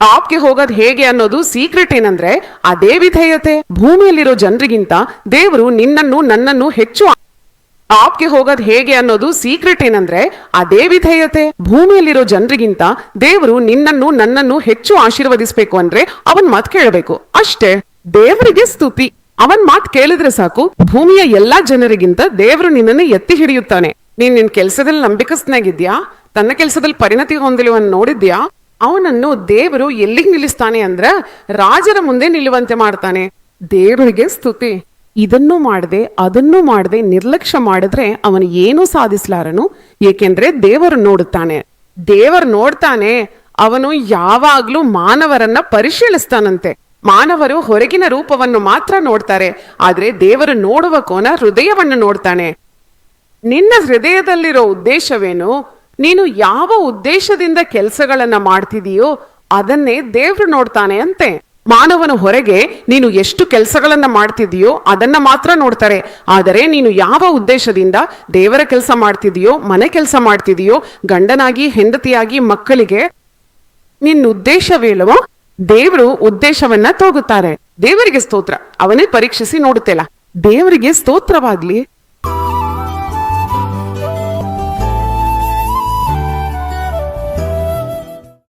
ಟಾಪ್ಗೆ ಹೋಗೋದ್ ಹೇಗೆ ಅನ್ನೋದು ಸೀಕ್ರೆಟ್ ಏನಂದ್ರೆ ಅದೇ ವಿಧೇಯತೆ. ಭೂಮಿಯಲ್ಲಿರೋ ಜನರಿಗಿಂತ ದೇವರು ನಿನ್ನನ್ನು ನನ್ನನ್ನು ಹೆಚ್ಚು ಟಾಪ್ಗೆ ಹೋಗೋದ್ ಹೇಗೆ ಅನ್ನೋದು ಸೀಕ್ರೆಟ್ ಏನಂದ್ರೆ ಅದೇ ವಿಧೇಯತೆ. ಭೂಮಿಯಲ್ಲಿರೋ ಜನರಿಗಿಂತ ದೇವರು ನಿನ್ನನ್ನು ನನ್ನನ್ನು ಹೆಚ್ಚು ಆಶೀರ್ವದಿಸ್ಬೇಕು ಅಂದ್ರೆ ಅವನ್ ಮಾತ್ ಕೇಳಬೇಕು ಅಷ್ಟೇ. ದೇವರಿಗೆ ಸ್ತುತಿ. ಅವನ್ ಮಾತ್ ಕೇಳಿದ್ರೆ ಸಾಕು, ಭೂಮಿಯ ಎಲ್ಲಾ ಜನರಿಗಿಂತ ದೇವರು ನಿನ್ನನ್ನು ಎತ್ತಿ ಹಿಡಿಯುತ್ತಾನೆ. ನೀನ್ ನಿನ್ ಕೆಲ್ಸದಲ್ಲಿ ನಂಬಿಕಸ್ಥನಾಗಿದ್ಯಾ? ತನ್ನ ಕೆಲ್ಸದಲ್ಲಿ ಪರಿಣತಿ ಹೊಂದಿರುವನ್ ನೋಡಿದ್ಯಾ? ಅವನನ್ನು ದೇವರು ಎಲ್ಲಿಗೆ ನಿಲ್ಲಿಸ್ತಾನೆ ಅಂದ್ರ ರಾಜರ ಮುಂದೆ ನಿಲ್ಲುವಂತೆ ಮಾಡ್ತಾನೆ. ದೇವರಿಗೆ ಸ್ತುತಿ. ಇದನ್ನು ಮಾಡದೆ ಅದನ್ನು ಮಾಡದೆ ನಿರ್ಲಕ್ಷ್ಯ ಮಾಡಿದ್ರೆ ಅವನು ಏನೂ ಸಾಧಿಸ್ಲಾರನು. ಏಕೆಂದ್ರೆ ದೇವರು ನೋಡುತ್ತಾನೆ. ದೇವರು ನೋಡ್ತಾನೆ. ಅವನು ಯಾವಾಗ್ಲೂ ಮಾನವರನ್ನ ಪರಿಶೀಲಿಸ್ತಾನಂತೆ. ಮಾನವರು ಹೊರಗಿನ ರೂಪವನ್ನು ಮಾತ್ರ ನೋಡ್ತಾರೆ, ಆದ್ರೆ ದೇವರು ನೋಡುವ ಕೋನ ಹೃದಯವನ್ನು ನೋಡ್ತಾನೆ. ನಿನ್ನ ಹೃದಯದಲ್ಲಿರೋ ಉದ್ದೇಶವೇನು? ನೀನು ಯಾವ ಉದ್ದೇಶದಿಂದ ಕೆಲಸಗಳನ್ನ ಮಾಡ್ತಿದೀಯೋ ಅದನ್ನೇ ದೇವ್ರು ನೋಡ್ತಾನೆ ಅಂತೆ. ಮಾನವನ ಹೊರಗೆ ನೀನು ಎಷ್ಟು ಕೆಲಸಗಳನ್ನ ಮಾಡ್ತಿದೀಯೋ ಅದನ್ನ ಮಾತ್ರ ನೋಡ್ತಾರೆ, ಆದರೆ ನೀನು ಯಾವ ಉದ್ದೇಶದಿಂದ ದೇವರ ಕೆಲಸ ಮಾಡ್ತಿದೀಯೋ, ಮನೆ ಕೆಲಸ ಮಾಡ್ತಿದೀಯೋ, ಗಂಡನಾಗಿ ಹೆಂಡತಿಯಾಗಿ ಮಕ್ಕಳಿಗೆ ನಿನ್ನ ಉದ್ದೇಶವೇಳುವ ದೇವರು ಉದ್ದೇಶವನ್ನ ತೋಗುತ್ತಾರೆ. ದೇವರಿಗೆ ಸ್ತೋತ್ರ. ಅವನೇ ಪರೀಕ್ಷಿಸಿ ನೋಡುತ್ತಿಲ್ಲ. ದೇವರಿಗೆ ಸ್ತೋತ್ರವಾಗ್ಲಿ.